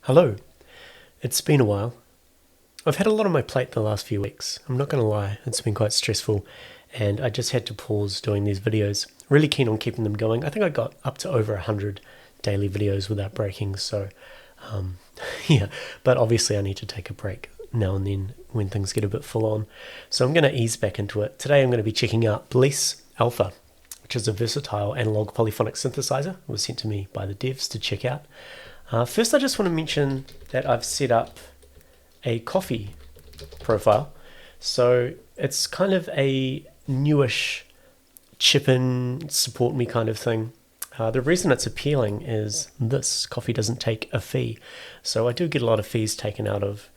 Hello. It's been a while. I've had a lot on my plate the last few weeks. I'm not going to lie, it's been quite stressful, and I just had to pause doing these videos. Really keen on keeping them going. I think I got up to over 100 daily videos without breaking, so yeah, but obviously I need to take a break now and then when things get a bit full on. So I'm going to ease back into it. Today I'm going to be checking out Bleass Alpha, which is a versatile analog polyphonic synthesizer. It was sent to me by the devs to check out. First, I just want to mention that I've set up a Ko-fi profile. So it's kind of a newish chip in, support me kind of thing. The reason it's appealing is this Ko-fi doesn't take a fee. So I do get a lot of fees taken out of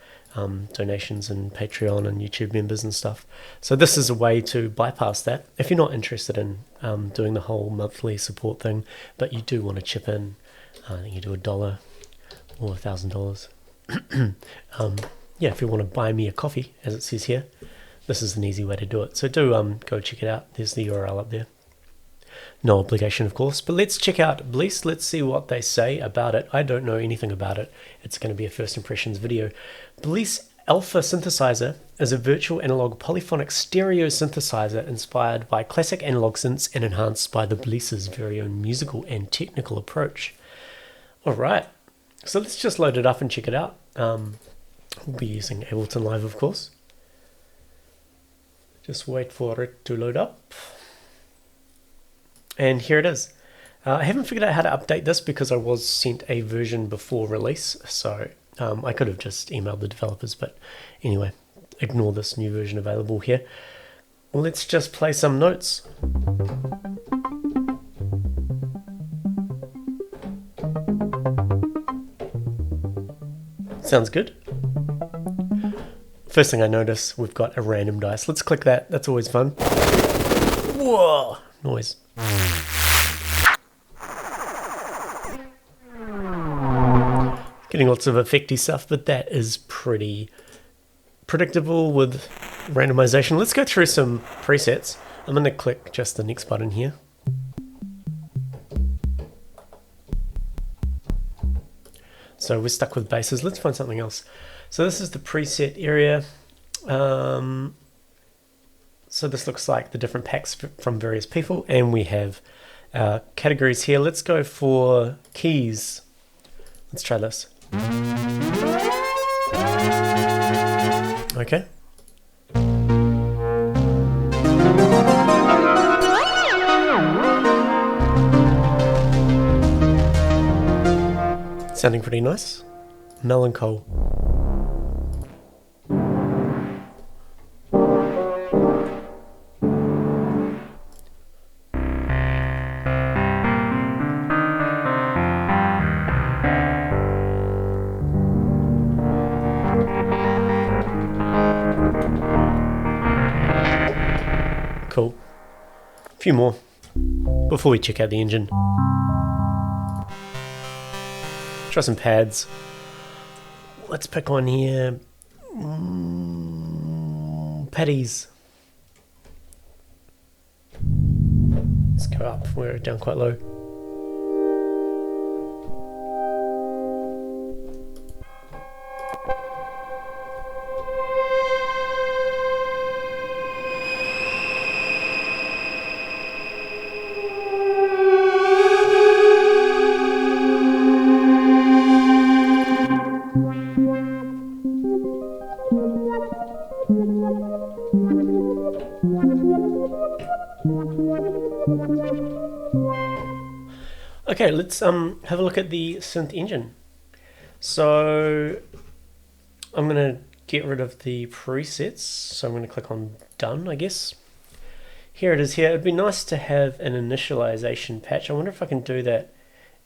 donations and Patreon and YouTube members and stuff. So this is a way to bypass that. If you're not interested in doing the whole monthly support thing, but you do want to chip in, I think you do $1 or $1,000. Yeah, if you want to buy me a coffee, as it says here, this is an easy way to do it. So do go check it out. There's the URL up there. No obligation, of course, but let's check out Bleass. Let's see what they say about it. I don't know anything about it. It's going to be a first impressions video. Bleass Alpha synthesizer is a virtual analog polyphonic stereo synthesizer inspired by classic analog synths and enhanced by the Bleass's very own musical and technical approach. All right, so let's just load it up and check it out. We'll be using Ableton Live, of course. Just wait for it to load up. And here it is. I haven't figured out how to update this because I was sent a version before release, so I could have just emailed the developers, but anyway, ignore this new version available here. Let's just play some notes. Sounds good. First thing I notice, we've got a random dice. Let's click that. That's always fun. Whoa! Noise. Getting lots of effecty stuff, but that is pretty predictable with randomization. Let's go through some presets. I'm going to click just the next button here. So we're stuck with basses. Let's find something else. So this is the preset area. So this looks like the different packs from various people, and we have categories here. Let's go for keys. Let's try this. Okay. Sounding pretty nice. Melancholy. Cool. A few more before we check out the engine. Try some pads. Let's pick one here. Paddies. Let's go up. We're down quite low. Okay, let's have a look at the synth engine. So I'm going to get rid of the presets. So I'm going to click on done, I guess. Here it is here. It'd be nice to have an initialization patch. I wonder if I can do that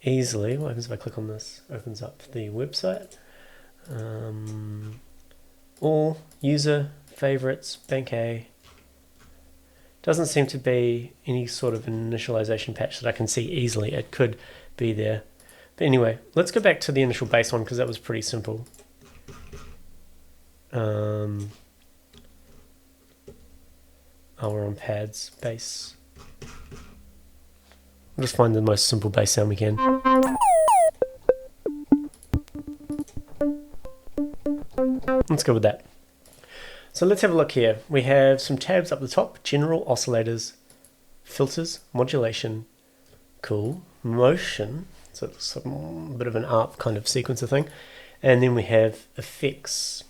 easily. What happens if I click on this? Opens up the website. All user favorites, bank A. Doesn't seem to be any sort of initialization patch that I can see easily. It could be there. But anyway, let's go back to the initial bass one because that was pretty simple. Oh, we're on pads, bass. I'll just find the most simple bass sound we can. Let's go with that. So let's have a look here. We have some tabs up the top: general, oscillators, filters, modulation, cool, motion. So it's a bit of an ARP kind of sequencer thing. And then we have effects.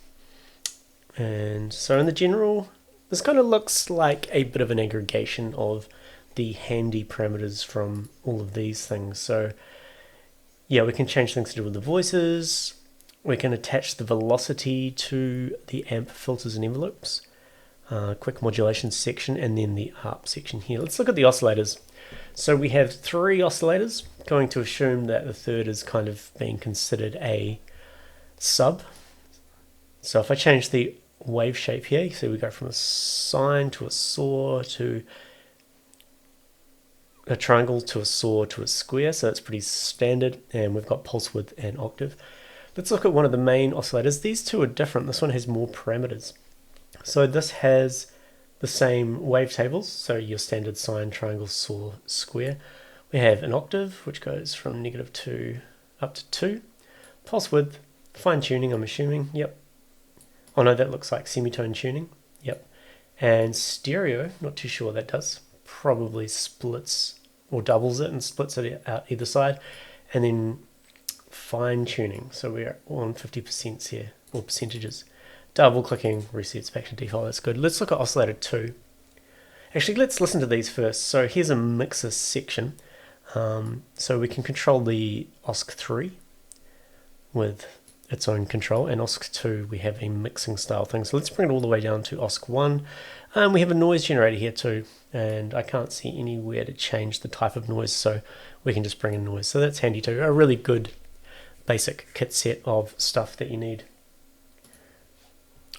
And so in the general, this kind of looks like a bit of an aggregation of the handy parameters from all of these things. So yeah, we can change things to do with the voices. We can attach the velocity to the amp filters and envelopes. Quick modulation section, and then the ARP section here. Let's look at the oscillators. So we have 3 oscillators, going to assume that the third is kind of being considered a sub. So if I change the wave shape here, you see we go from a sine to a saw to a triangle to a saw to a square, so that's pretty standard, and we've got pulse width and octave. Let's look at one of the main oscillators. These two are different. This one has more parameters. So this has the same wavetables, so your standard sine, triangle, saw, square. We have an octave, which goes from -2 up to 2. Pulse width, fine tuning, I'm assuming, yep. Oh no, that looks like semitone tuning, yep. And stereo, not too sure what that does. Probably splits or doubles it and splits it out either side. And then fine tuning, so we're on 50% here, or percentages. Double clicking resets back to default, that's good. Let's look at oscillator 2. Actually, let's listen to these first. So here's a mixer section. So we can control the OSC3 with its own control, and OSC2 we have a mixing style thing. So let's bring it all the way down to OSC1. We have a noise generator here too, and I can't see anywhere to change the type of noise, so we can just bring in noise. So that's handy too. A really good basic kit set of stuff that you need.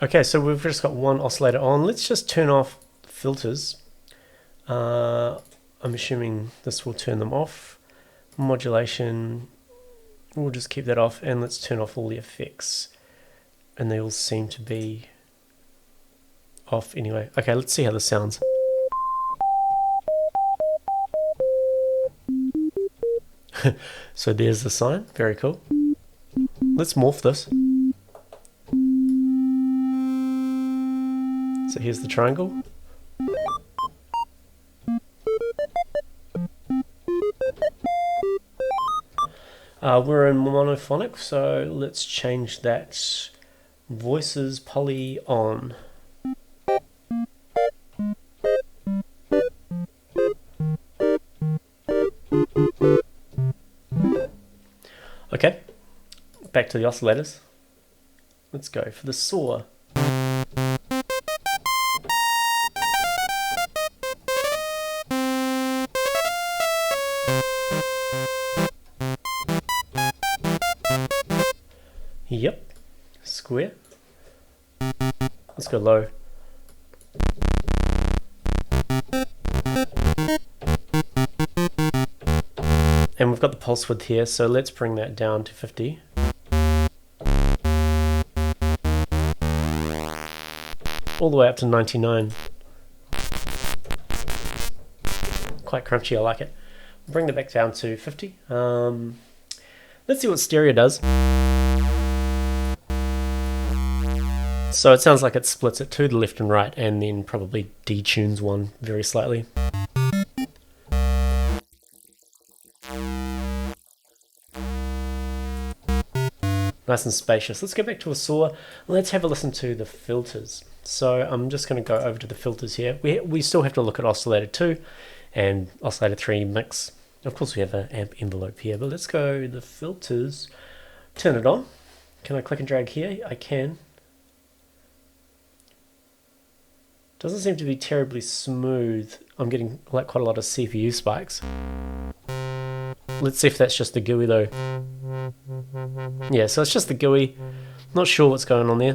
Okay, so we've just got one oscillator on. Let's just turn off filters. I'm assuming this will turn them off. Modulation, we'll just keep that off, and let's turn off all the effects. And they all seem to be off anyway. Okay, let's see how this sounds. So there's the sine, very cool. Let's morph this. So here's the triangle. We're in monophonic, so let's change that voices poly on. Okay, back to the oscillators. Let's go for the saw. Yep, square. Let's go low. And we've got the pulse width here, so let's bring that down to 50. All the way up to 99. Quite crunchy, I like it. Bring that back down to 50. Let's see what stereo does. So it sounds like it splits it to the left and right, and then probably detunes one very slightly. Nice and spacious. Let's go back to a saw. Let's have a listen to the filters. So I'm just going to go over to the filters here. We still have to look at oscillator 2 and oscillator 3 mix. Of course we have an amp envelope here, but let's go the filters. Turn it on. Can I click and drag here? I can. Doesn't seem to be terribly smooth. I'm getting like quite a lot of CPU spikes. Let's see if that's just the GUI though. Yeah, so it's just the GUI. Not sure what's going on there.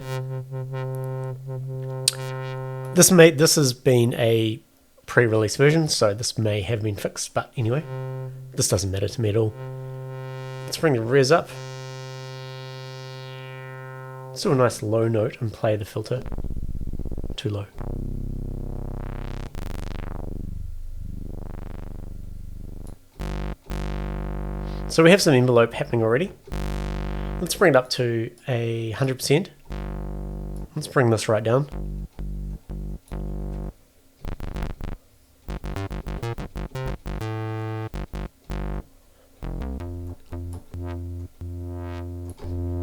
This has been a pre-release version, so this may have been fixed, but anyway, this doesn't matter to me at all. Let's bring the res up. Let's do a nice low note and play the filter. Too low. So we have some envelope happening already. Let's bring it up to 100%. Let's bring this right down.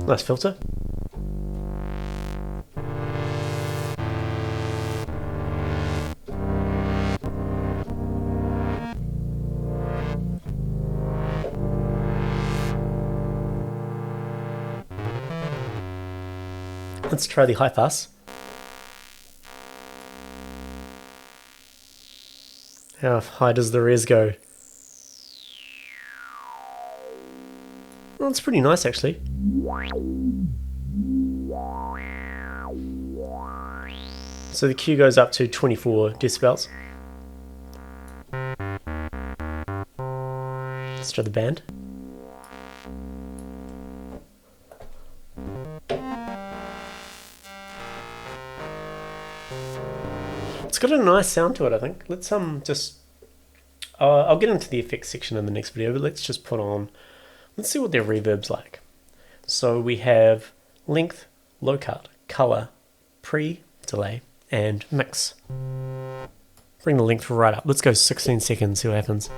Nice filter. Let's try the high pass. How high does the res go? Well, it's pretty nice actually. So the Q goes up to 24 decibels. Let's try the band. It's got a nice sound to it, I think. Let's just... I'll get into the effects section in the next video, but let's just put on... Let's see what their reverb's like. So we have length, low cut, color, pre, delay, and mix. Bring the length right up. Let's go 16 seconds, see what happens.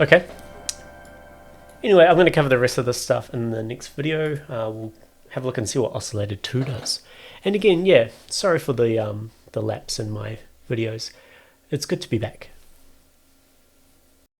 Okay. Anyway, I'm going to cover the rest of this stuff in the next video. We'll have a look and see what Oscillator 2 does. And again, yeah, sorry for the lapse in my videos. It's good to be back.